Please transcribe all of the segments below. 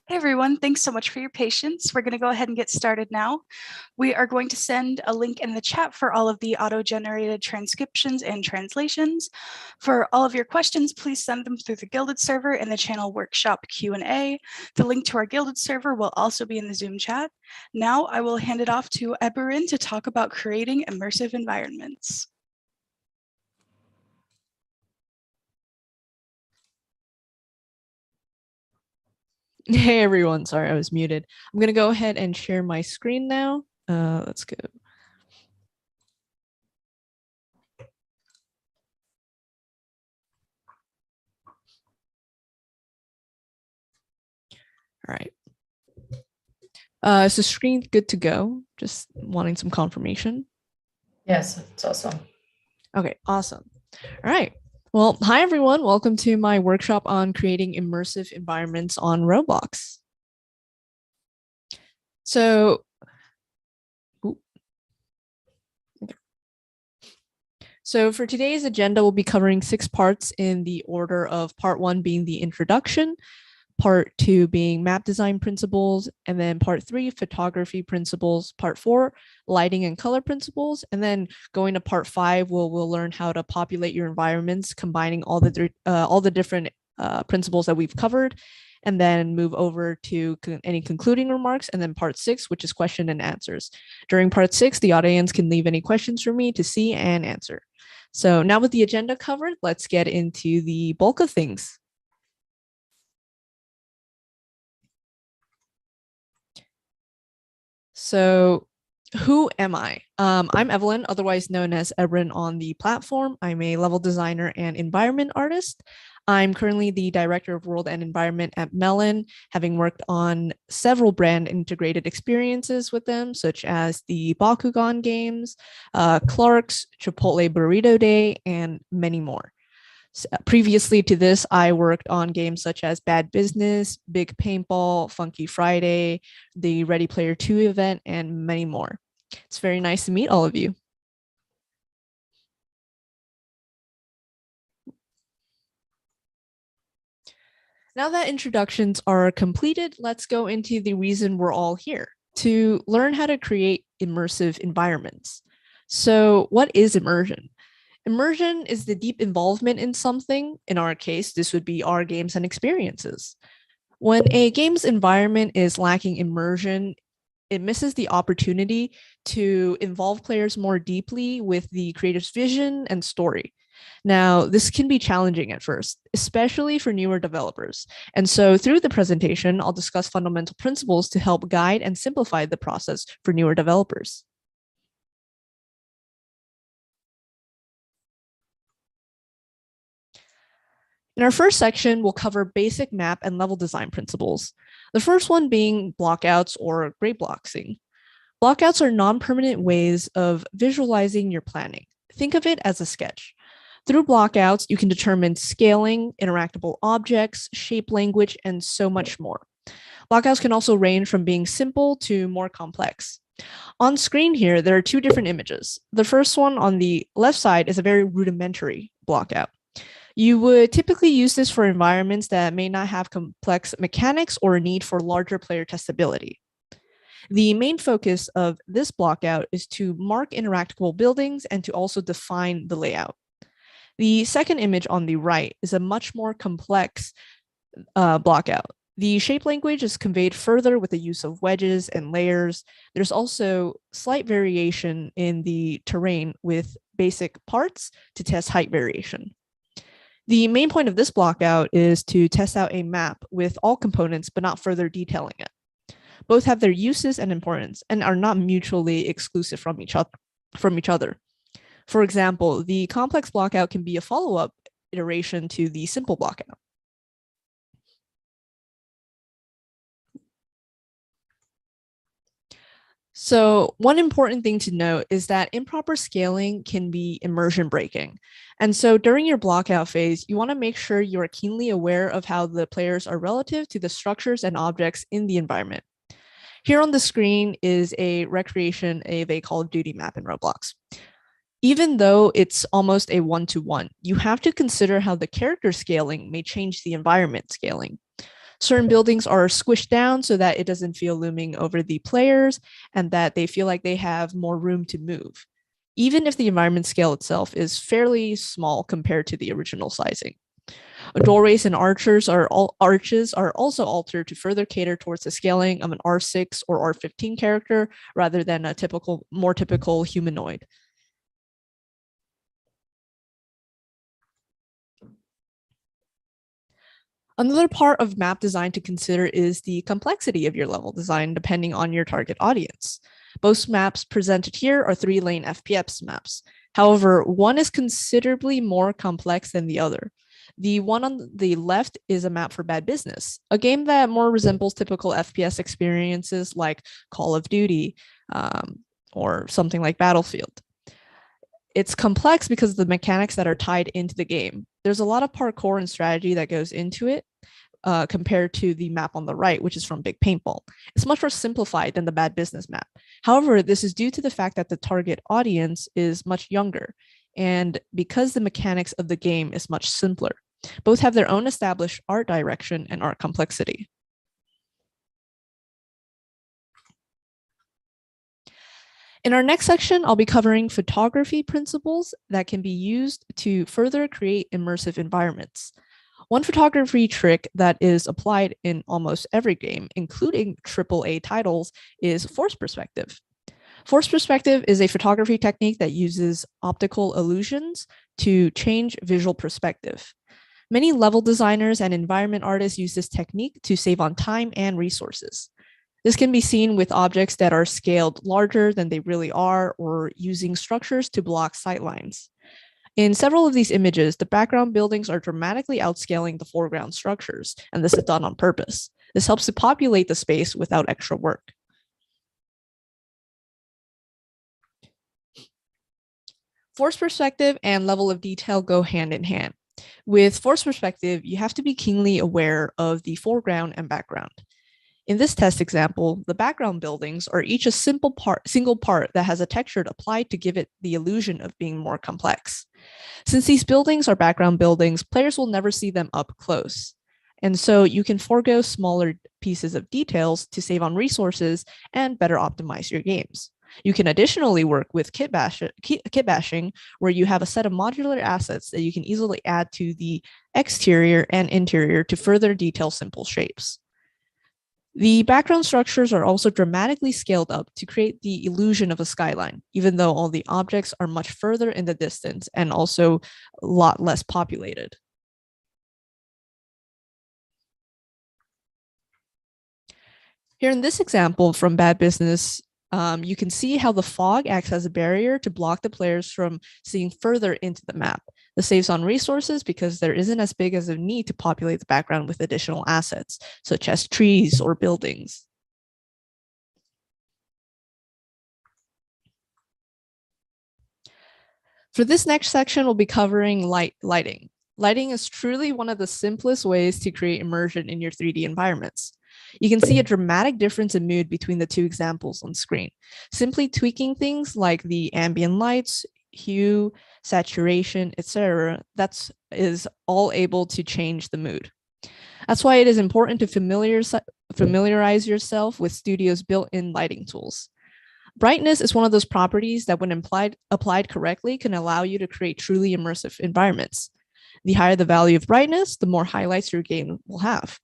Hey everyone, thanks so much for your patience. We're going to go ahead and get started now. We are going to send a link in the chat for all of the auto-generated transcriptions and translations. For all of your questions, please send them through the Guilded server in the channel workshop Q&A. The link to our Guilded server will also be in the Zoom chat. Now I will hand it off to ebur1n to talk about creating immersive environments. Hey everyone, sorry I was muted. I'm gonna go ahead and share my screen now. Let's go. All right. Is the screen good to go? Just wanting some confirmation. Yes, it's awesome. Okay, awesome. All right. Well, hi everyone. Welcome to my workshop on creating immersive environments on Roblox. So for today's agenda, we'll be covering 6 parts in the order of part 1 being the introduction, part 2 being map design principles, and then part 3, photography principles, part 4, lighting and color principles, and then going to part 5, we'll learn how to populate your environments, combining all the different principles that we've covered, and then move over to any concluding remarks, and then part 6, which is question and answers. During part 6, the audience can leave any questions for me to see and answer. So now with the agenda covered, let's get into the bulk of things. So who am I? I'm Evelyn, otherwise known as ebur1n on the platform. I'm a level designer and environment artist. I'm currently the director of world and environment at Melon, having worked on several brand integrated experiences with them, such as the Bakugan games, Clark's, Chipotle Burrito Day, and many more. Previously to this, I worked on games such as Bad Business, Big Paintball, Funky Friday, the Ready Player 2 event, and many more. It's very nice to meet all of you. Now that introductions are completed, let's go into the reason we're all here, to learn how to create immersive environments. So what is immersion? Immersion is the deep involvement in something. In our case, this would be our games and experiences. When a game's environment is lacking immersion, it misses the opportunity to involve players more deeply with the creator's vision and story. Now, this can be challenging at first, especially for newer developers. And so through the presentation, I'll discuss fundamental principles to help guide and simplify the process for newer developers. In our first section, we'll cover basic map and level design principles. The first one being blockouts or gray boxing. Blockouts are non-permanent ways of visualizing your planning. Think of it as a sketch. Through blockouts, you can determine scaling, interactable objects, shape language, and so much more. Blockouts can also range from being simple to more complex. On screen here, there are 2 different images. The first one on the left side is a very rudimentary blockout. You would typically use this for environments that may not have complex mechanics or a need for larger player testability. The main focus of this blockout is to mark interactable buildings and to also define the layout. The second image on the right is a much more complex blockout. The shape language is conveyed further with the use of wedges and layers. There's also slight variation in the terrain with basic parts to test height variation. The main point of this blockout is to test out a map with all components, but not further detailing it. Both have their uses and importance and are not mutually exclusive from each other. For example, the complex blockout can be a follow-up iteration to the simple blockout. So one important thing to note is that improper scaling can be immersion breaking. And so during your blockout phase, you want to make sure you are keenly aware of how the players are relative to the structures and objects in the environment. Here on the screen is a recreation of a Call of Duty map in Roblox. Even though it's almost a one-to-one, you have to consider how the character scaling may change the environment scaling. Certain buildings are squished down so that it doesn't feel looming over the players and that they feel like they have more room to move, even if the environment scale itself is fairly small compared to the original sizing. Doorways and arches are also altered to further cater towards the scaling of an R6 or R15 character rather than a more typical humanoid. Another part of map design to consider is the complexity of your level design depending on your target audience. Both maps presented here are 3-lane FPS maps. However, one is considerably more complex than the other. The one on the left is a map for Bad Business, a game that more resembles typical FPS experiences like Call of Duty or something like Battlefield. It's complex because of the mechanics that are tied into the game. There's a lot of parkour and strategy that goes into it compared to the map on the right, which is from Big Paintball. It's much more simplified than the Bad Business map. However, this is due to the fact that the target audience is much younger, and because the mechanics of the game is much simpler. Both have their own established art direction and art complexity. In our next section, I'll be covering photography principles that can be used to further create immersive environments. One photography trick that is applied in almost every game, including AAA titles, is force perspective. Force perspective is a photography technique that uses optical illusions to change visual perspective. Many level designers and environment artists use this technique to save on time and resources. This can be seen with objects that are scaled larger than they really are, or using structures to block sightlines. In several of these images, the background buildings are dramatically outscaling the foreground structures, and this is done on purpose. This helps to populate the space without extra work. Force perspective and level of detail go hand in hand. With force perspective, you have to be keenly aware of the foreground and background. In this test example, the background buildings are each a single part that has a texture applied to give it the illusion of being more complex. Since these buildings are background buildings, players will never see them up close. And so you can forego smaller pieces of details to save on resources and better optimize your games. You can additionally work with kit bashing, where you have a set of modular assets that you can easily add to the exterior and interior to further detail simple shapes. The background structures are also dramatically scaled up to create the illusion of a skyline, even though all the objects are much further in the distance and also a lot less populated. Here in this example from Bad Business, you can see how the fog acts as a barrier to block the players from seeing further into the map. This saves on resources because there isn't as big as a need to populate the background with additional assets, such as trees or buildings. For this next section, we'll be covering lighting. Lighting is truly one of the simplest ways to create immersion in your 3D environments. You can see a dramatic difference in mood between the two examples on screen. Simply tweaking things like the ambient lights, hue, saturation, etc., that is all able to change the mood. That's why it is important to familiarize yourself with Studio's built-in lighting tools. Brightness is one of those properties that, when applied correctly, can allow you to create truly immersive environments. The higher the value of brightness, the more highlights your game will have.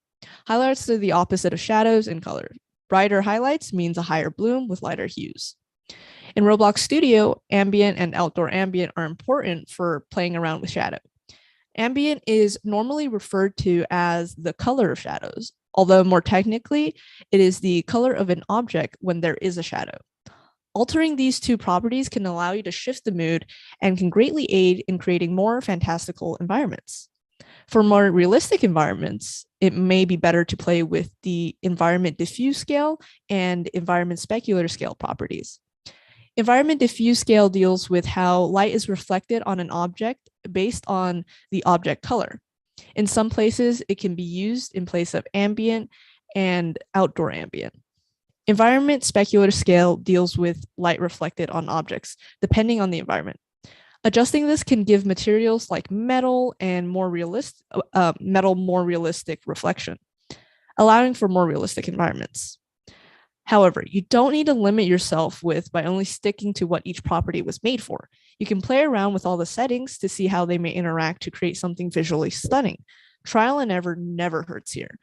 Highlights are the opposite of shadows in color. Brighter highlights means a higher bloom with lighter hues. In Roblox Studio, ambient and outdoor ambient are important for playing around with shadow. Ambient is normally referred to as the color of shadows, although more technically, it is the color of an object when there is a shadow. Altering these two properties can allow you to shift the mood and can greatly aid in creating more fantastical environments. For more realistic environments, it may be better to play with the environment diffuse scale and environment specular scale properties. Environment diffuse scale deals with how light is reflected on an object based on the object color. In some places, it can be used in place of ambient and outdoor ambient. Environment specular scale deals with light reflected on objects, depending on the environment. Adjusting this can give materials like metal more realistic reflection. allowing for more realistic environments. However, you don't need to limit yourself by only sticking to what each property was made for. You can play around with all the settings to see how they may interact to create something visually stunning. Trial and error never hurts here.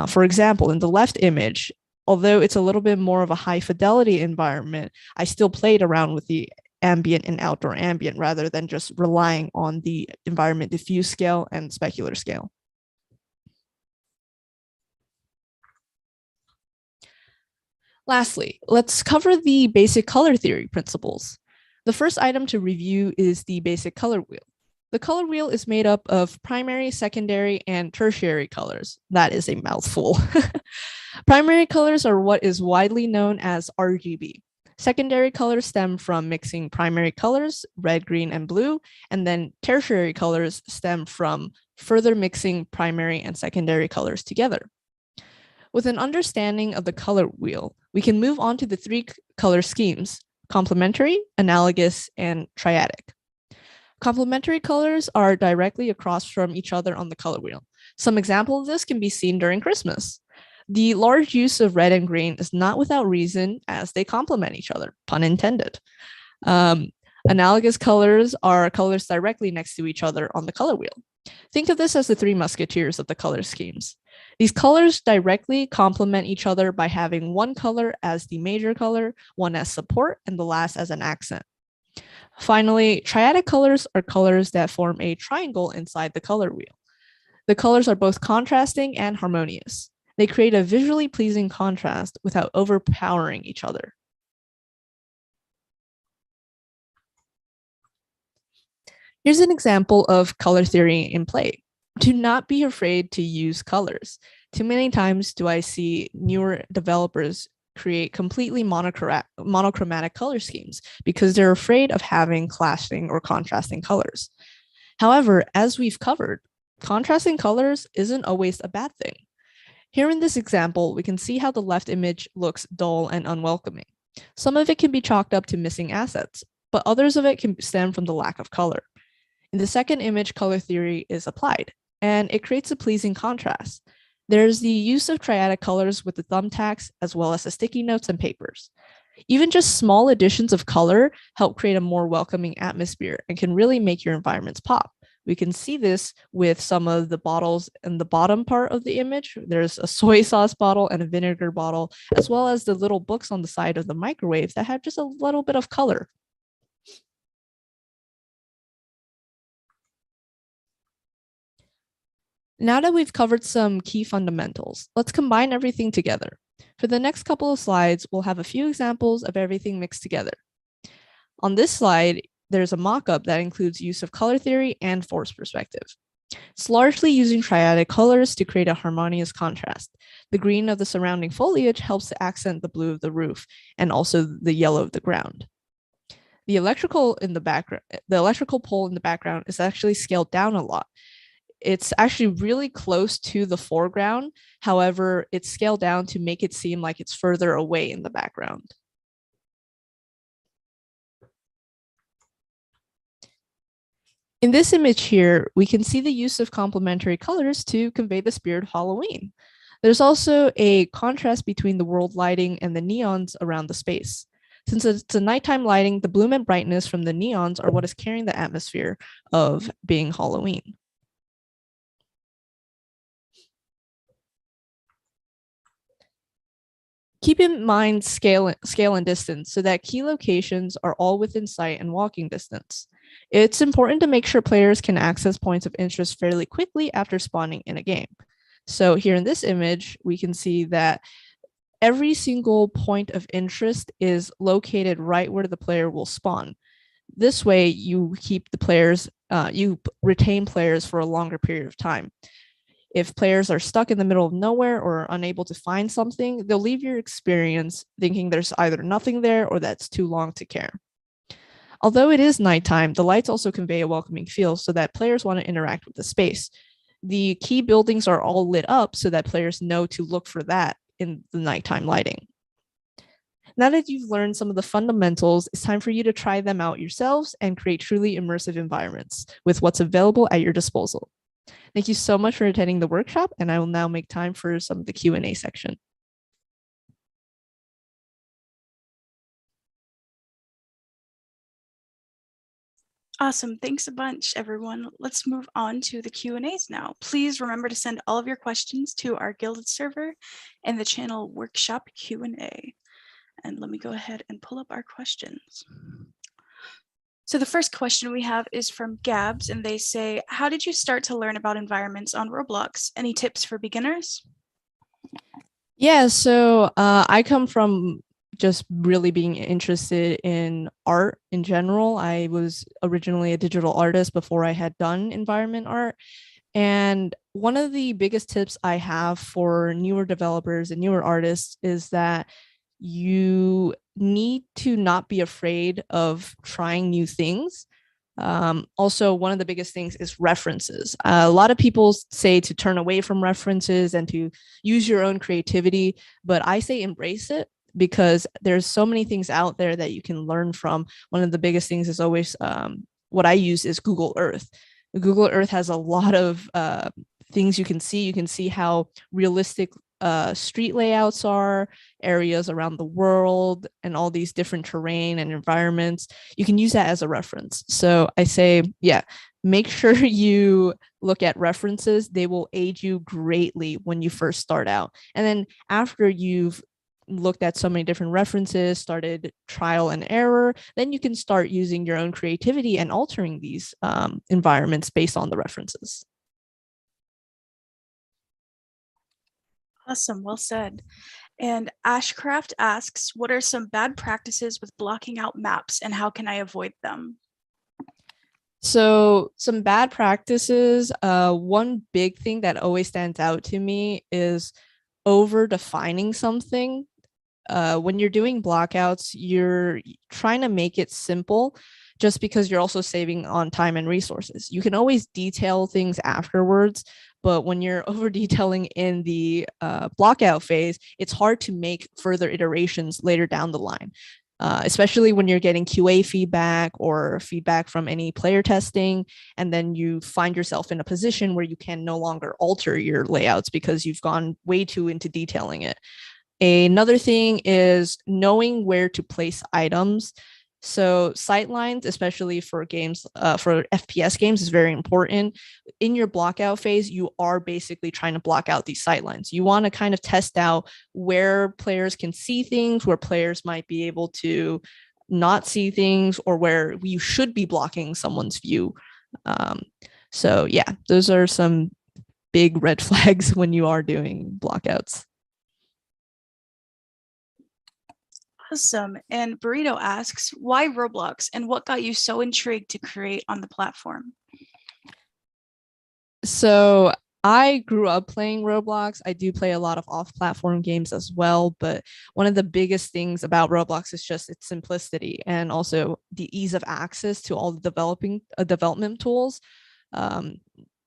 For example, in the left image, although it's a little bit more of a high fidelity environment, I still played around with the ambient and outdoor ambient rather than just relying on the environment diffuse scale and specular scale. Lastly, let's cover the basic color theory principles. The first item to review is the basic color wheel. The color wheel is made up of primary, secondary, and tertiary colors. That is a mouthful. Primary colors are what is widely known as RGB. Secondary colors stem from mixing primary colors, red, green, and blue, and then tertiary colors stem from further mixing primary and secondary colors together. With an understanding of the color wheel, we can move on to the three color schemes: complementary, analogous, and triadic. Complementary colors are directly across from each other on the color wheel. Some example of this can be seen during Christmas. The large use of red and green is not without reason, as they complement each other, pun intended. Analogous colors are colors directly next to each other on the color wheel. Think of this as the three musketeers of the color schemes. These colors directly complement each other by having one color as the major color, one as support, and the last as an accent. Finally, triadic colors are colors that form a triangle inside the color wheel. The colors are both contrasting and harmonious. They create a visually pleasing contrast without overpowering each other. Here's an example of color theory in play. Do not be afraid to use colors. Too many times do I see newer developers create completely monochromatic color schemes because they're afraid of having clashing or contrasting colors. However, as we've covered, contrasting colors isn't always a bad thing. Here in this example, we can see how the left image looks dull and unwelcoming. Some of it can be chalked up to missing assets, but others of it can stem from the lack of color. In the second image, color theory is applied, and it creates a pleasing contrast. There's the use of triadic colors with the thumbtacks, as well as the sticky notes and papers. Even just small additions of color help create a more welcoming atmosphere and can really make your environments pop. We can see this with some of the bottles in the bottom part of the image. There's a soy sauce bottle and a vinegar bottle, as well as the little books on the side of the microwave that have just a little bit of color. Now that we've covered some key fundamentals, let's combine everything together. For the next couple of slides, we'll have a few examples of everything mixed together. On this slide, there's a mock-up that includes use of color theory and force perspective. It's largely using triadic colors to create a harmonious contrast. The green of the surrounding foliage helps to accent the blue of the roof and also the yellow of the ground. The electrical pole in the background is actually scaled down a lot. It's actually really close to the foreground. However, it's scaled down to make it seem like it's further away in the background. In this image here, we can see the use of complementary colors to convey the spirit of Halloween. There's also a contrast between the world lighting and the neons around the space. Since it's a nighttime lighting, the bloom and brightness from the neons are what is carrying the atmosphere of being Halloween. Keep in mind scale and distance so that key locations are all within sight and walking distance. It's important to make sure players can access points of interest fairly quickly after spawning in a game. So here in this image, we can see that every single point of interest is located right where the player will spawn. This way you keep the players, you retain players for a longer period of time. If players are stuck in the middle of nowhere or unable to find something, they'll leave your experience thinking there's either nothing there or that's too long to care. Although it is nighttime, the lights also convey a welcoming feel so that players want to interact with the space. The key buildings are all lit up so that players know to look for that in the nighttime lighting. Now that you've learned some of the fundamentals, it's time for you to try them out yourselves and create truly immersive environments with what's available at your disposal. Thank you so much for attending the workshop, and I will now make time for some of the Q&A section. Awesome. Thanks a bunch, everyone. Let's move on to the Q&As now. Please remember to send all of your questions to our Guilded server and the channel Workshop Q&A. And let me go ahead and pull up our questions. So the first question we have is from Gabs, and they say, how did you start to learn about environments on Roblox? Any tips for beginners? Yeah, so I come from just really being interested in art in general. I was originally a digital artist before I had done environment art. And one of the biggest tips I have for newer developers and newer artists is that you need to not be afraid of trying new things. Also, one of the biggest things is references. A lot of people say to turn away from references and to use your own creativity, but I say embrace it because there's so many things out there that you can learn from. One of the biggest things is always what I use is Google Earth. Google Earth has a lot of things you can see. You can see how realistic street layouts are, areas around the world, and all these different terrain and environments. You can use that as a reference. So I say, yeah, make sure you look at references. They will aid you greatly when you first start out. And then after you've looked at so many different references, started trial and error, then you can start using your own creativity and altering these environments based on the references. Awesome, well said. And Ashcraft asks, what are some bad practices with blocking out maps and how can I avoid them? So some bad practices, one big thing that always stands out to me is over defining something. When you're doing blockouts, you're trying to make it simple just because you're also saving on time and resources. You can always detail things afterwards, but when you're over detailing in the blockout phase, it's hard to make further iterations later down the line. Especially when you're getting QA feedback or feedback from any player testing, and then you find yourself in a position where you can no longer alter your layouts because you've gone way too into detailing it. Another thing is knowing where to place items. So sightlines, especially for games, for FPS games, is very important. In your blockout phase, you are basically trying to block out these sightlines. You want to kind of test out where players can see things, where players might be able to not see things, or where you should be blocking someone's view. So yeah, those are some big red flags when you are doing blockouts. Awesome. And Burrito asks, why Roblox and what got you so intrigued to create on the platform? So I grew up playing Roblox. I do play a lot of off-platform games as well, but one of the biggest things about Roblox is just its simplicity and also the ease of access to all the development tools.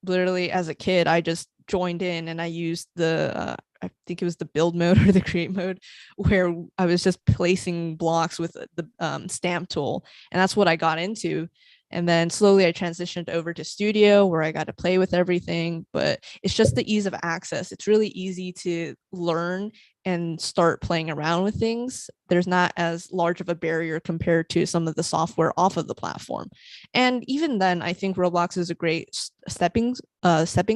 Literally, as a kid, I just joined in and I used the I think it was the build mode or the create mode, where I was just placing blocks with the stamp tool, and that's what I got into. And then slowly I transitioned over to studio where I got to play with everything, but it's just the ease of access. It's really easy to learn and start playing around with things. There's not as large of a barrier compared to some of the software off of the platform. And even then, I think Roblox is a great stepping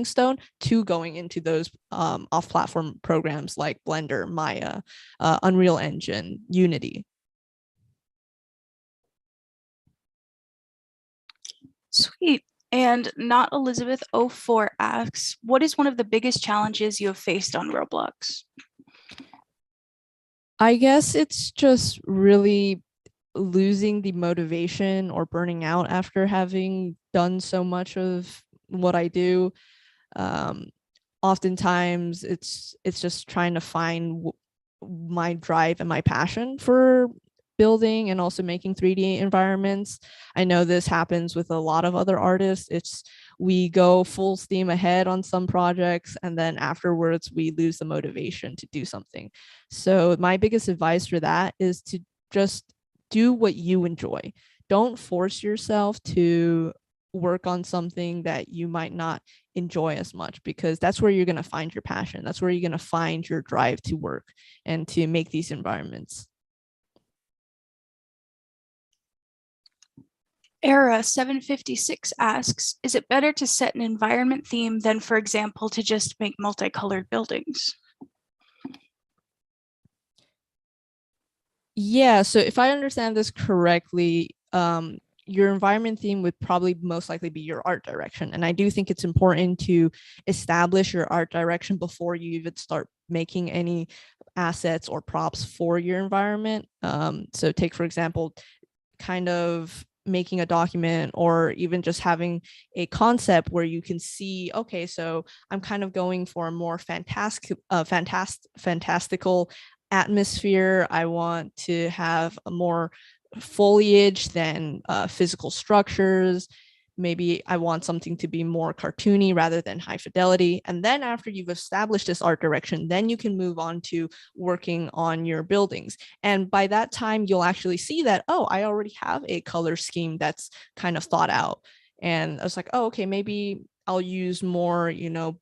stone to going into those off-platform programs like Blender, Maya, Unreal Engine, Unity. Sweet. And Not Elizabeth 04 asks, what is one of the biggest challenges you have faced on Roblox? I guess it's just really losing the motivation or burning out after having done so much of what I do. Oftentimes it's just trying to find my drive and my passion for building and also making 3D environments. I know this happens with a lot of other artists. We go full steam ahead on some projects, and then afterwards we lose the motivation to do something. So my biggest advice for that is to just do what you enjoy. Don't force yourself to work on something that you might not enjoy as much, because that's where you're going to find your passion. That's where you're going to find your drive to work and to make these environments. Era 756 asks, is it better to set an environment theme than, for example, to just make multicolored buildings? Yeah, so if I understand this correctly, your environment theme would probably most likely be your art direction. And I do think it's important to establish your art direction before you even start making any assets or props for your environment. So take, for example, kind of making a document or even just having a concept where you can see, okay, so I'm kind of going for a more fantastical atmosphere. I want to have a more foliage than physical structures. Maybe I want something to be more cartoony rather than high fidelity. And then after you've established this art direction, then you can move on to working on your buildings. And by that time, you'll actually see that, oh, I already have a color scheme that's kind of thought out. And I was like, oh, okay, maybe I'll use more,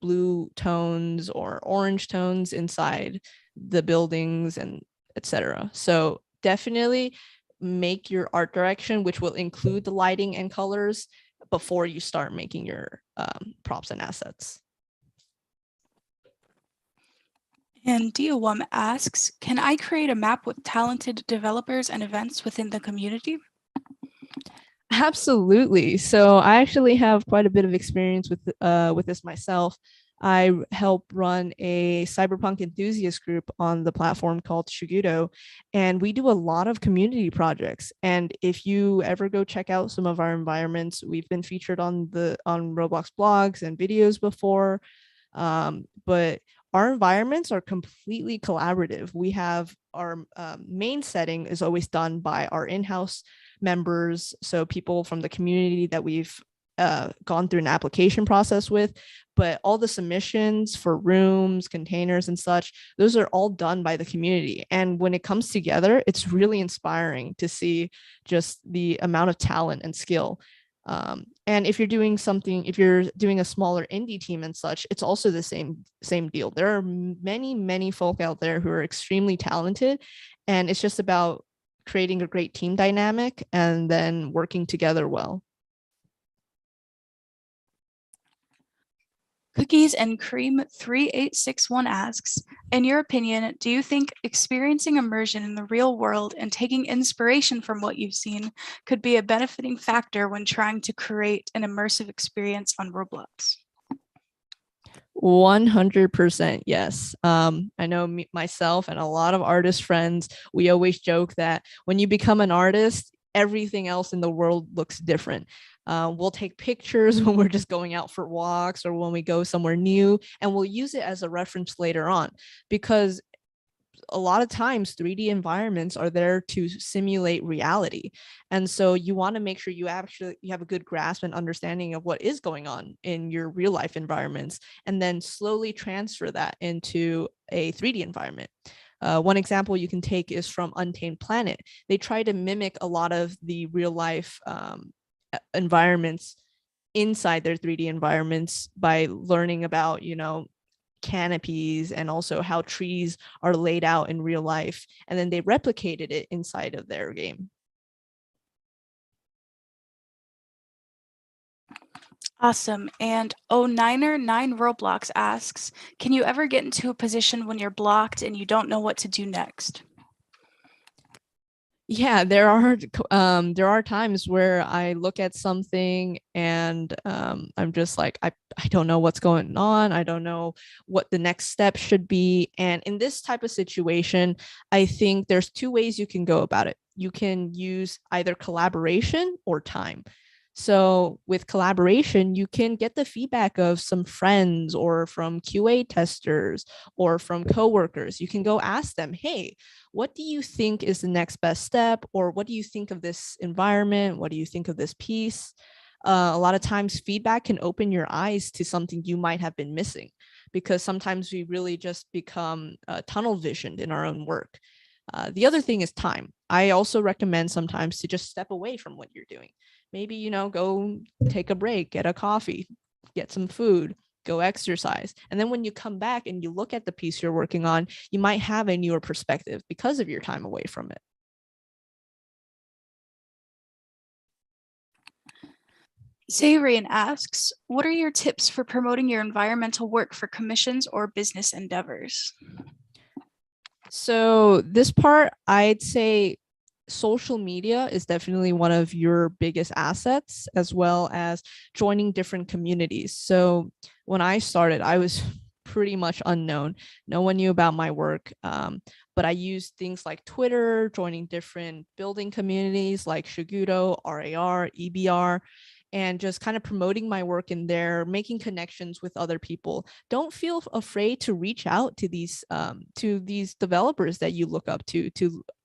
blue tones or orange tones inside the buildings and etc. So definitely make your art direction, which will include the lighting and colors, before you start making your props and assets. And ebur1n asks, can I create a map with talented developers and events within the community? Absolutely. So I actually have quite a bit of experience with this myself. I help run a cyberpunk enthusiast group on the platform called Shigudo, and we do a lot of community projects. And if you ever go check out some of our environments, we've been featured on Roblox blogs and videos before. But our environments are completely collaborative. We have our main setting is always done by our in-house members, so people from the community that we've gone through an application process with, but all the submissions for rooms, containers, and such, those are all done by the community. And when it comes together, it's really inspiring to see just the amount of talent and skill. And if you're doing a smaller indie team and such, it's also the same deal. There are many folk out there who are extremely talented, and it's just about creating a great team dynamic and then working together well. Cookies and Cream 3861 asks, in your opinion, do you think experiencing immersion in the real world and taking inspiration from what you've seen could be a benefiting factor when trying to create an immersive experience on Roblox? 100% yes. I know myself and a lot of artist friends, we always joke that when you become an artist, everything else in the world looks different. We'll take pictures when we're just going out for walks or when we go somewhere new, and we'll use it as a reference later on, because a lot of times 3D environments are there to simulate reality. And so you want to make sure you have a good grasp and understanding of what is going on in your real life environments, and then slowly transfer that into a 3D environment. One example you can take is from Untamed Planet. They try to mimic a lot of the real life environments inside their 3D environments by learning about, canopies and also how trees are laid out in real life. And then they replicated it inside of their game. Awesome. And 09er9 Roblox asks, can you ever get into a position when you're blocked and you don't know what to do next? Yeah, there are times where I look at something and I'm just like, I don't know what's going on. I don't know what the next step should be. And in this type of situation, I think there's two ways you can go about it. You can use either collaboration or time. So with collaboration, you can get the feedback of some friends or from QA testers or from coworkers. You can go ask them, hey, what do you think is the next best step? Or what do you think of this environment? What do you think of this piece? A lot of times feedback can open your eyes to something you might have been missing, because sometimes we really just become tunnel visioned in our own work. The other thing is time. I also recommend sometimes to just step away from what you're doing. maybe, go take a break, get a coffee, get some food, go exercise. And then when you come back and you look at the piece you're working on, you might have a newer perspective because of your time away from it. Zarian asks, what are your tips for promoting your environmental work for commissions or business endeavors? So this part, I'd say social media is definitely one of your biggest assets, as well as joining different communities. So when I started, I was pretty much unknown. No one knew about my work, but I used things like Twitter, joining different building communities like Shigudo, RAR, EBR, and just kind of promoting my work in there, making connections with other people. Don't feel afraid to reach out to these developers that you look up to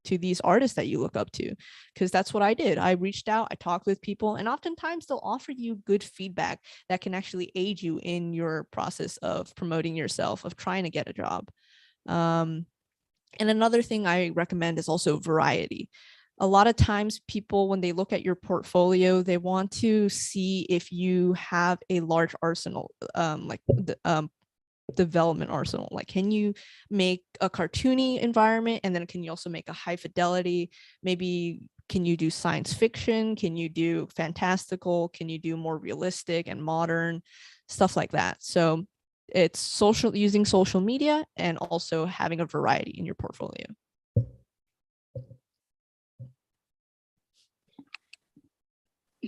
these artists that you look up to, because that's what I did. I reached out, I talked with people, and oftentimes they'll offer you good feedback that can actually aid you in your process of promoting yourself, of trying to get a job. And another thing I recommend is also variety. A lot of times people, when they look at your portfolio, they want to see if you have a large arsenal, development arsenal. Like, can you make a cartoony environment, and then can you also make a high fidelity? Maybe can you do science fiction? Can you do fantastical? Can you do more realistic and modern stuff like that? So it's using social media and also having a variety in your portfolio.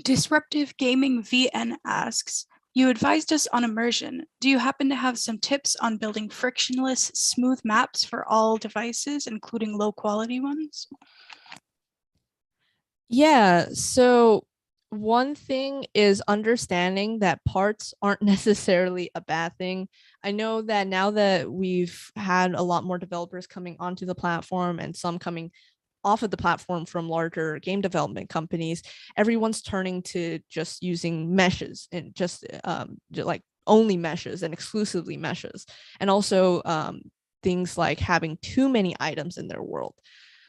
Disruptive Gaming VN asks, you advised us on immersion. Do you happen to have some tips on building frictionless, smooth maps for all devices, including low quality ones? Yeah, so one thing is understanding that parts aren't necessarily a bad thing. I know that now that we've had a lot more developers coming onto the platform and some coming off of the platform from larger game development companies, everyone's turning to just using meshes and just like only meshes and exclusively meshes. And also things like having too many items in their world.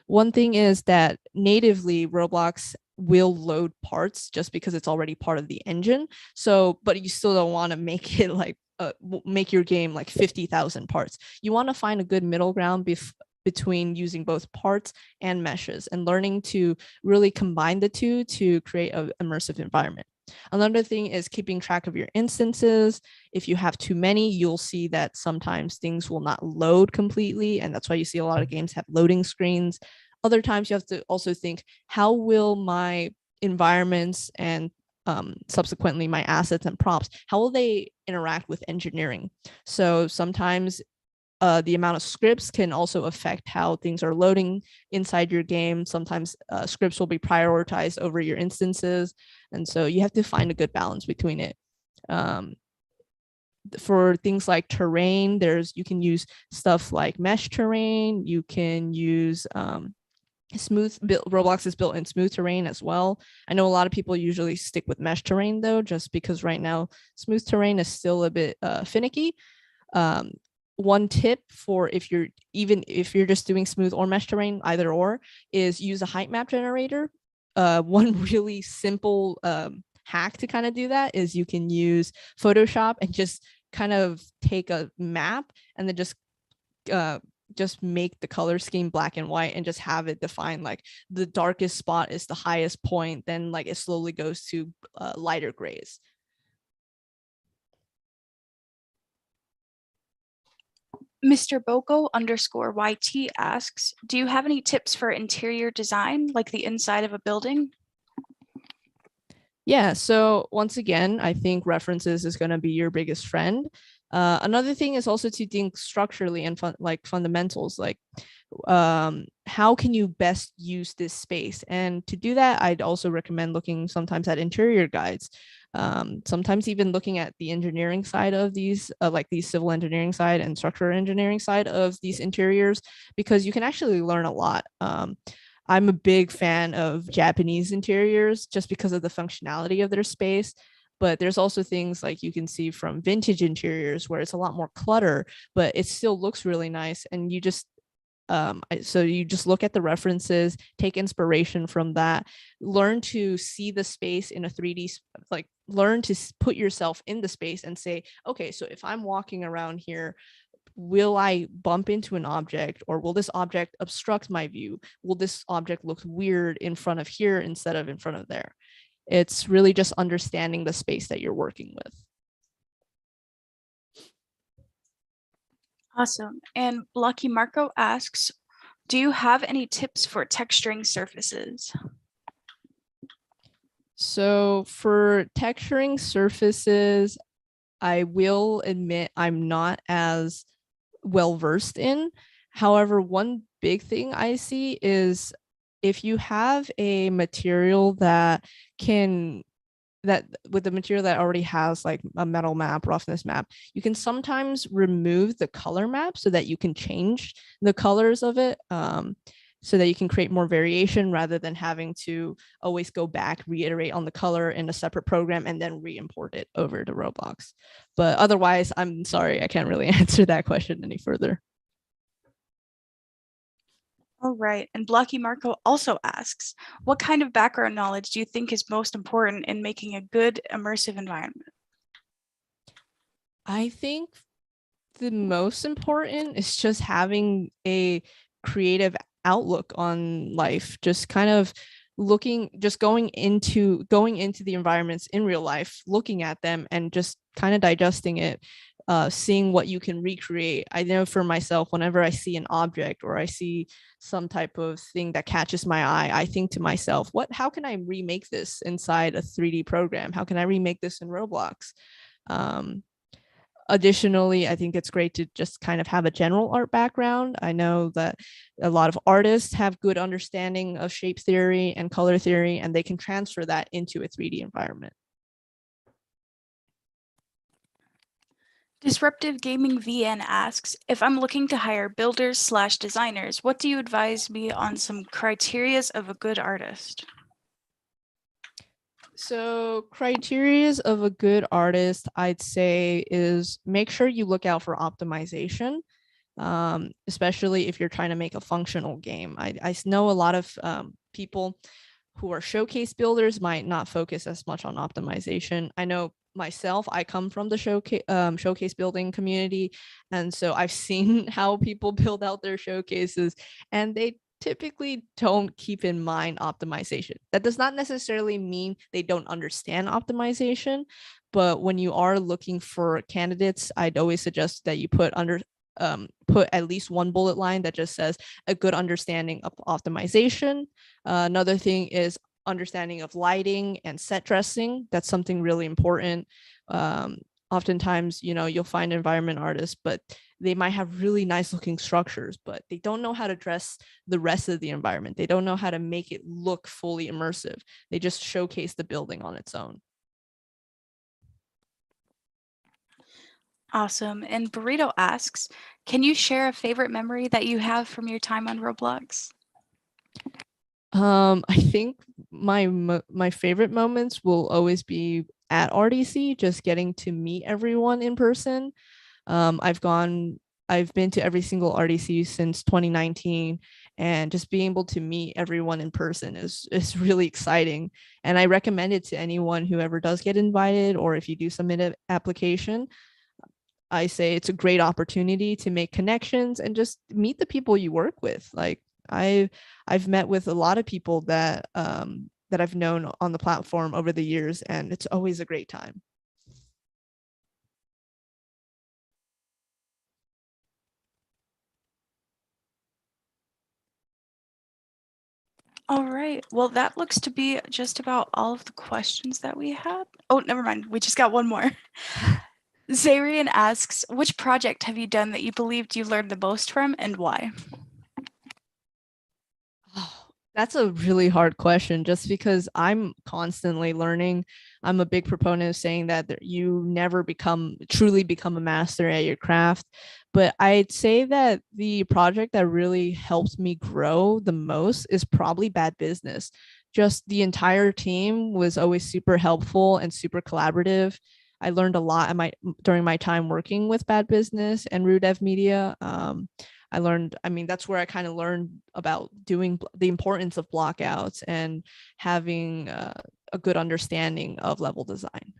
One thing is that natively Roblox will load parts just because it's already part of the engine. So, but you still don't want to make it like make your game like 50,000 parts. You want to find a good middle ground between using both parts and meshes, and learning to really combine the two to create an immersive environment. Another thing is keeping track of your instances. If you have too many, you'll see that sometimes things will not load completely, and that's why you see a lot of games have loading screens. Other times you have to also think, how will my environments and subsequently my assets and prompts, how will they interact with engineering? So sometimes the amount of scripts can also affect how things are loading inside your game. Sometimes scripts will be prioritized over your instances. And so you have to find a good balance between it. For things like terrain, you can use stuff like mesh terrain. You can use Roblox is built in smooth terrain as well. I know a lot of people usually stick with mesh terrain though, just because right now smooth terrain is still a bit finicky. One tip for if you're just doing smooth or mesh terrain, either or, is use a height map generator. One really simple hack to kind of do that is you can use Photoshop and just kind of take a map and then just make the color scheme black and white and just have it define like the darkest spot is the highest point, then like it slowly goes to lighter grays. Mr. Boko_YT asks, do you have any tips for interior design, like the inside of a building? Yeah, so once again, I think references is going to be your biggest friend. Another thing is also to think structurally and fundamentals, like how can you best use this space? And to do that, I'd also recommend looking sometimes at interior guides. Sometimes even looking at the engineering side of these, like the civil engineering side and structural engineering side of these interiors, because you can actually learn a lot. I'm a big fan of Japanese interiors just because of the functionality of their space. But there's also things like you can see from vintage interiors where it's a lot more clutter, but it still looks really nice. And you just So you just look at the references, take inspiration from that, learn to see the space in a 3D, like learn to put yourself in the space and say, okay, so if I'm walking around here, will I bump into an object, or will this object obstruct my view? Will this object look weird in front of here instead of in front of there? It's really just understanding the space that you're working with. Awesome. And Lucky Marco asks, do you have any tips for texturing surfaces? So for texturing surfaces, I will admit I'm not as well versed in. However, one big thing I see is if you have a material that with the material that already has like a metal map, roughness map, you can sometimes remove the color map so that you can change the colors of it, so that you can create more variation rather than having to always go back, reiterate on the color in a separate program and then re-import it over to Roblox. But otherwise, I'm sorry, I can't really answer that question any further. All right. And Blocky Marco also asks, what kind of background knowledge do you think is most important in making a good immersive environment? I think the most important is just having a creative outlook on life, just kind of going into the environments in real life, looking at them and just kind of digesting it, seeing what you can recreate. I know for myself, whenever I see an object or I see some type of thing that catches my eye, I think to myself, how can I remake this inside a 3D program? How can I remake this in Roblox? Additionally, I think it's great to just kind of have a general art background. I know that a lot of artists have good understanding of shape theory and color theory, and they can transfer that into a 3D environment. Disruptive Gaming VN asks, if I'm looking to hire builders/designers, what do you advise me on some criterias of a good artist? So criterias of a good artist, I'd say, is make sure you look out for optimization, especially if you're trying to make a functional game. I know a lot of people who are showcase builders might not focus as much on optimization. I know myself, I come from the showcase building community, and so I've seen how people build out their showcases, and they typically don't keep in mind optimization. That does not necessarily mean they don't understand optimization, but when you are looking for candidates, I'd always suggest that you put at least one bullet line that just says a good understanding of optimization. Another thing is understanding of lighting and set dressing. That's something really important. Oftentimes, you'll find environment artists, but they might have really nice looking structures, but they don't know how to dress the rest of the environment. They don't know how to make it look fully immersive. They just showcase the building on its own. Awesome. And Burrito asks, can you share a favorite memory that you have from your time on Roblox? I think my favorite moments will always be at RDC, just getting to meet everyone in person. I've been to every single RDC since 2019, and just being able to meet everyone in person is really exciting. And I recommend it to anyone who ever does get invited, or if you do submit an application, I say it's a great opportunity to make connections and just meet the people you work with. Like I've met with a lot of people that I've known on the platform over the years, and it's always a great time. All right. Well, that looks to be just about all of the questions that we had. Oh, never mind. We just got one more. Zarian asks, which project have you done that you believed you learned the most from and why? Oh, that's a really hard question, just because I'm constantly learning. I'm a big proponent of saying that you never truly become a master at your craft. But I'd say that the project that really helped me grow the most is probably Bad Business. Just the entire team was always super helpful and super collaborative. I learned a lot during my time working with Bad Business and Rudev Media. that's where I kind of learned about doing the importance of blockouts and having a good understanding of level design.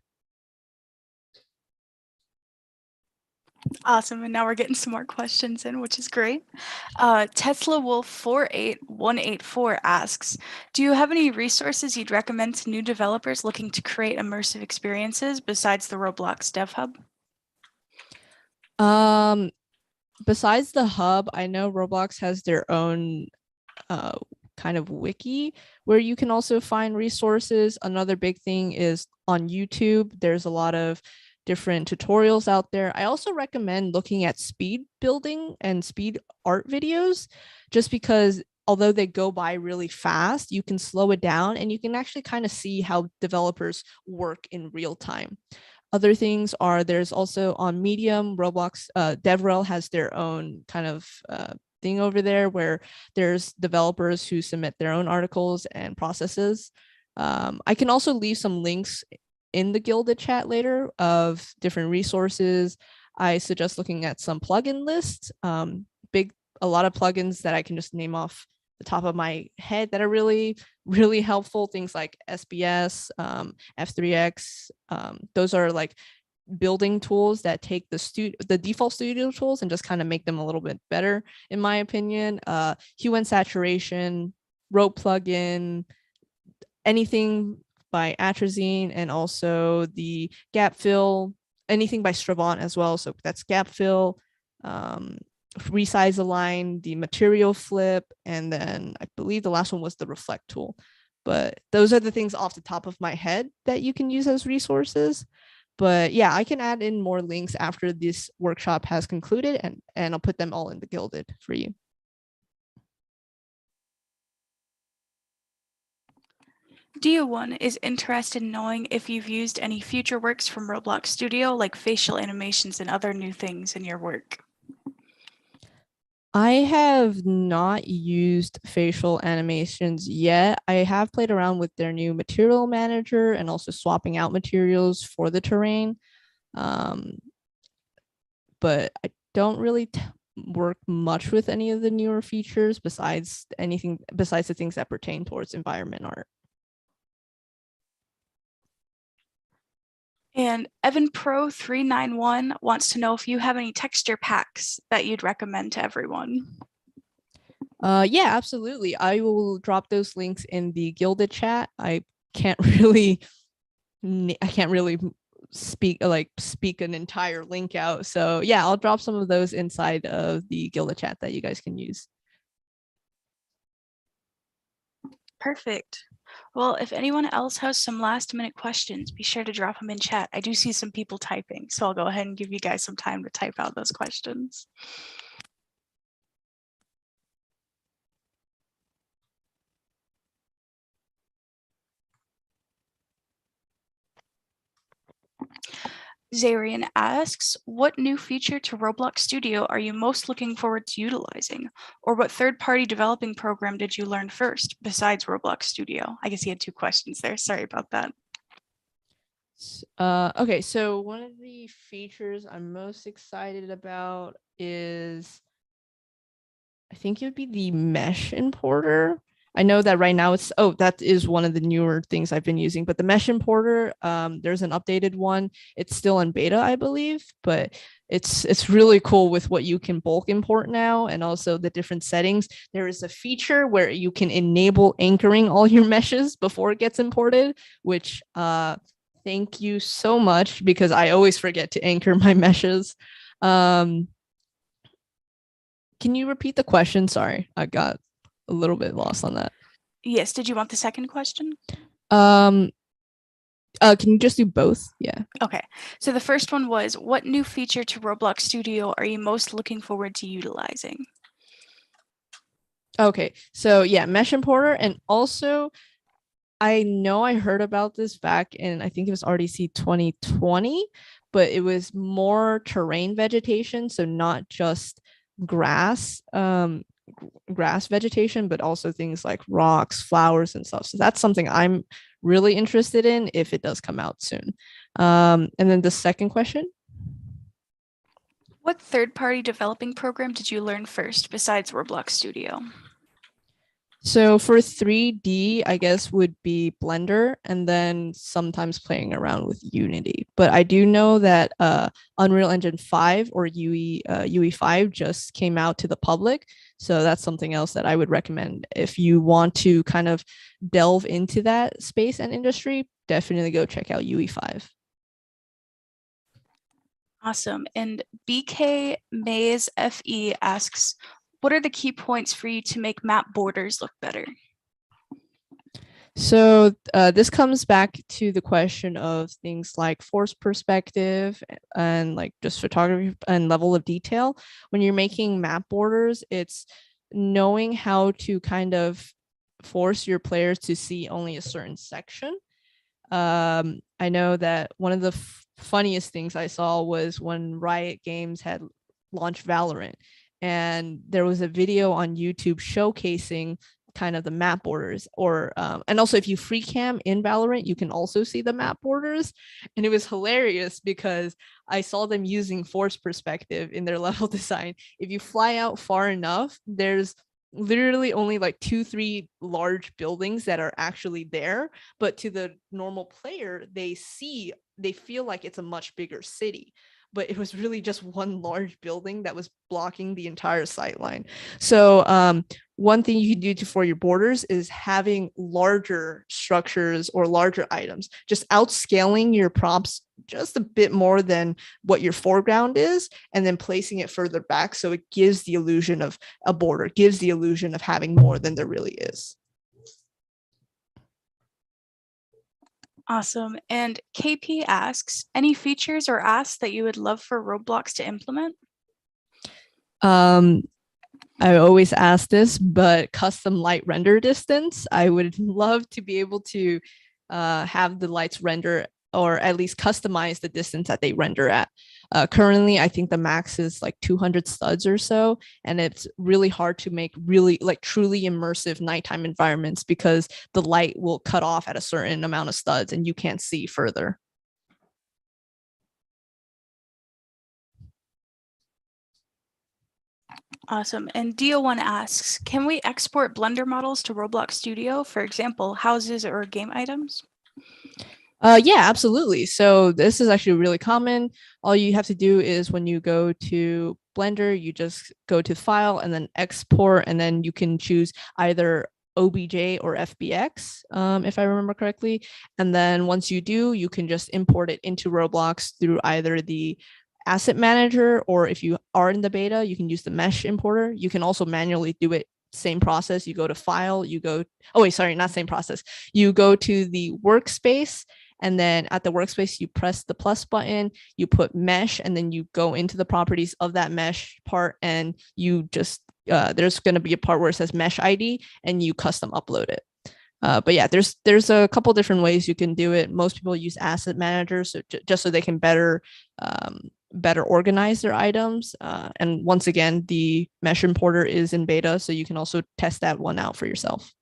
Awesome. And now we're getting some more questions in, which is great. Tesla Wolf 48184 asks, do you have any resources you'd recommend to new developers looking to create immersive experiences besides the Roblox Dev Hub? Besides the hub, I know Roblox has their own kind of wiki where you can also find resources. Another big thing is on YouTube. There's a lot of different tutorials out there. I also recommend looking at speed building and speed art videos, just because although they go by really fast, you can slow it down and you can actually kind of see how developers work in real time. Other things are, there's also on Medium, Roblox, DevRel has their own kind of thing over there where there's developers who submit their own articles and processes. I can also leave some links in the Gilded chat later of different resources. I suggest looking at some plugin lists, a lot of plugins that I can just name off the top of my head that are really, really helpful. Things like SBS, F3X. Those are like building tools that take the default studio tools and just kind of make them a little bit better, in my opinion. Hue and saturation, rope plugin, anything by Atrazine, and also the gap fill, anything by Stravant as well. So that's gap fill, resize align, the material flip, and then I believe the last one was the reflect tool. But those are the things off the top of my head that you can use as resources. But yeah, I can add in more links after this workshop has concluded, and I'll put them all in the Gilded for you. Dia1 is interested in knowing if you've used any future works from Roblox Studio, like facial animations and other new things in your work. I have not used facial animations yet. I have played around with their new material manager and also swapping out materials for the terrain. But I don't really work much with any of the newer features besides the things that pertain towards environment art. And Evan Pro 391 wants to know if you have any texture packs that you'd recommend to everyone. Yeah, absolutely. I will drop those links in the Gilded chat. I can't really speak an entire link out. So yeah, I'll drop some of those inside of the Gilded chat that you guys can use. Perfect. Well, if anyone else has some last minute questions, be sure to drop them in chat. I do see some people typing, so I'll go ahead and give you guys some time to type out those questions. Zarian asks, what new feature to Roblox Studio are you most looking forward to utilizing? Or what third-party developing program did you learn first besides Roblox Studio? I guess he had two questions there. Sorry about that. Okay, so one of the features I'm most excited about is, I think it would be the mesh importer. I know that right now that is one of the newer things I've been using, but the mesh importer, there's an updated one. It's still in beta, I believe, but it's really cool with what you can bulk import now, and also the different settings. There is a feature where you can enable anchoring all your meshes before it gets imported, which thank you so much, because I always forget to anchor my meshes. Can you repeat the question? Sorry, I got a little bit lost on that. Yes, did you want the second question? Can you just do both? Yeah. Okay, so the first one was, what new feature to Roblox Studio are you most looking forward to utilizing? Okay, so yeah, mesh importer, and also I know I heard about this back in, I think it was RDC 2020, but it was more terrain vegetation, so not just grass vegetation, but also things like rocks, flowers, and stuff. So that's something I'm really interested in if it does come out soon. And then the second question. What third-party developing program did you learn first besides Roblox Studio? So for 3D, I guess would be Blender, and then sometimes playing around with Unity. But I do know that Unreal Engine 5 or UE5 just came out to the public. So that's something else that I would recommend if you want to kind of delve into that space and industry. Definitely go check out UE5. Awesome. And BK Maze FE asks, what are the key points for you to make map borders look better? So this comes back to the question of things like force perspective and like just photography and level of detail. When you're making map borders, it's knowing how to kind of force your players to see only a certain section. I know that one of the funniest things I saw was when Riot Games had launched Valorant, and there was a video on YouTube showcasing kind of the map borders, or and also if you free cam in Valorant, you can also see the map borders. And it was hilarious because I saw them using force perspective in their level design. If you fly out far enough, there's literally only like 2-3 large buildings that are actually there, but to the normal player, they feel like it's a much bigger city, but it was really just one large building that was blocking the entire sight line. So one thing you can do for your borders is having larger structures or larger items, just outscaling your props just a bit more than what your foreground is, and then placing it further back so it gives the illusion of a border, gives the illusion of having more than there really is. Awesome. And KP asks, any features or asks that you would love for Roblox to implement? I always ask this, but custom light render distance. I would love to be able to have the lights render, or at least customize the distance that they render at. Currently, I think the max is like 200 studs or so, and it's really hard to make really like truly immersive nighttime environments because the light will cut off at a certain amount of studs and you can't see further. Awesome. And Dio1 asks, can we export Blender models to Roblox Studio, for example, houses or game items? Yeah, absolutely. So this is actually really common. All you have to do is when you go to Blender, you just go to File and then Export, and then you can choose either OBJ or FBX, if I remember correctly. And then once you do, you can just import it into Roblox through either the asset manager, or if you are in the beta, you can use the mesh importer. You can also manually do it. Same process. You go to File, you go, oh wait, sorry, not same process. You go to the workspace, and then at the workspace, you press the plus button, you put mesh, and then you go into the properties of that mesh part, and you just, there's going to be a part where it says mesh ID, and you custom upload it. But yeah, there's a couple different ways you can do it. Most people use asset managers, so just so they can better organize their items. And once again, the mesh importer is in beta, so you can also test that one out for yourself.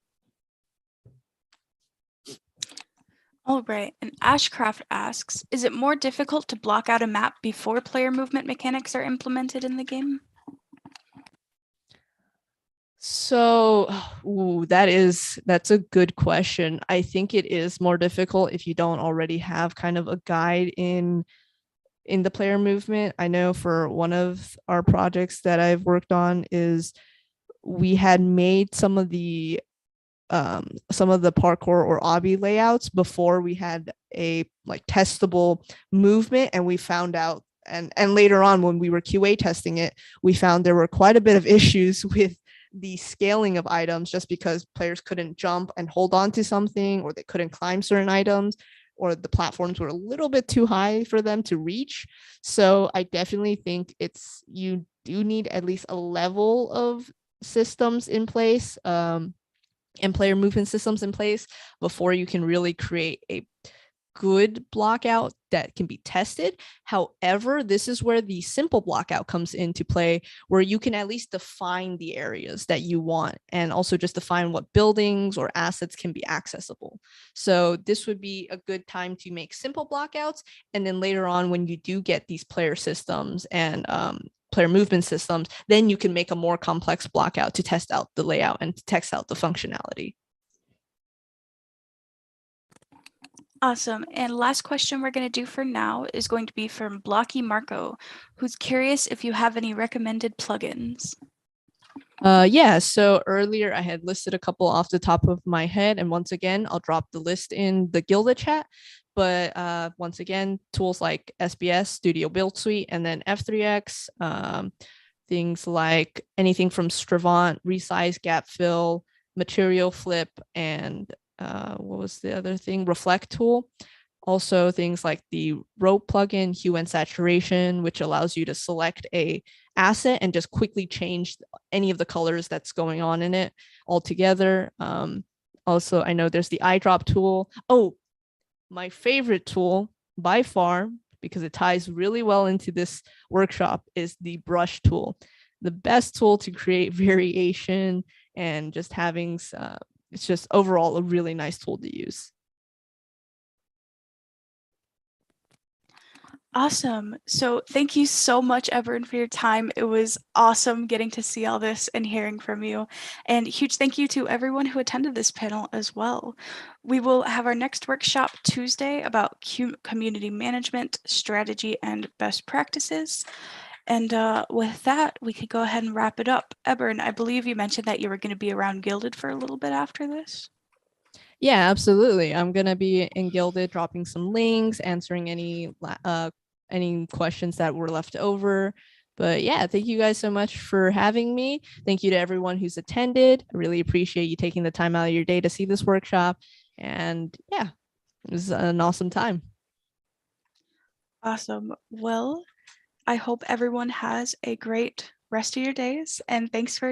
All right. And Ashcraft asks, is it more difficult to block out a map before player movement mechanics are implemented in the game? So, that's a good question. I think it is more difficult if you don't already have kind of a guide in the player movement. I know for one of our projects that I've worked on is we had made some of the parkour or obby layouts before we had a like testable movement, and we found out, and later on when we were QA testing it, we found there were quite a bit of issues with the scaling of items, just because players couldn't jump and hold on to something, or they couldn't climb certain items, or the platforms were a little bit too high for them to reach. So I definitely think you do need at least a level of systems in place, and player movement systems in place before you can really create a good blockout that can be tested. However, this is where the simple blockout comes into play, where you can at least define the areas that you want and also just define what buildings or assets can be accessible. So this would be a good time to make simple blockouts. And then later on, when you do get these player systems and player movement systems, then you can make a more complex blockout to test out the layout and to test out the functionality. Awesome. And last question we're going to do for now is going to be from Blocky Marco, who's curious if you have any recommended plugins. Yeah, so earlier I had listed a couple off the top of my head, and once again, I'll drop the list in the Gilded chat. But once again, tools like SBS, Studio Build Suite, and then F3X, things like anything from Stravant, Resize, Gap Fill, Material Flip, and what was the other thing? Reflect tool. Also things like the rope plugin, hue and saturation, which allows you to select a asset and just quickly change any of the colors that's going on in it altogether. Also, I know there's the eyedrop tool. Oh, my favorite tool by far, because it ties really well into this workshop, is the brush tool. The best tool to create variation and just having, it's just overall a really nice tool to use. Awesome. So thank you so much, ebur1n, for your time. It was awesome getting to see all this and hearing from you. And huge thank you to everyone who attended this panel as well. We will have our next workshop Tuesday about community management, strategy, and best practices. And with that, we could go ahead and wrap it up. ebur1n, I believe you mentioned that you were going to be around Gilded for a little bit after this. Yeah, absolutely. I'm going to be in Gilded dropping some links, answering any questions that were left over. But yeah, thank you guys so much for having me. Thank you to everyone who's attended. I really appreciate you taking the time out of your day to see this workshop. And yeah, it was an awesome time. Awesome. Well, I hope everyone has a great rest of your days, and thanks for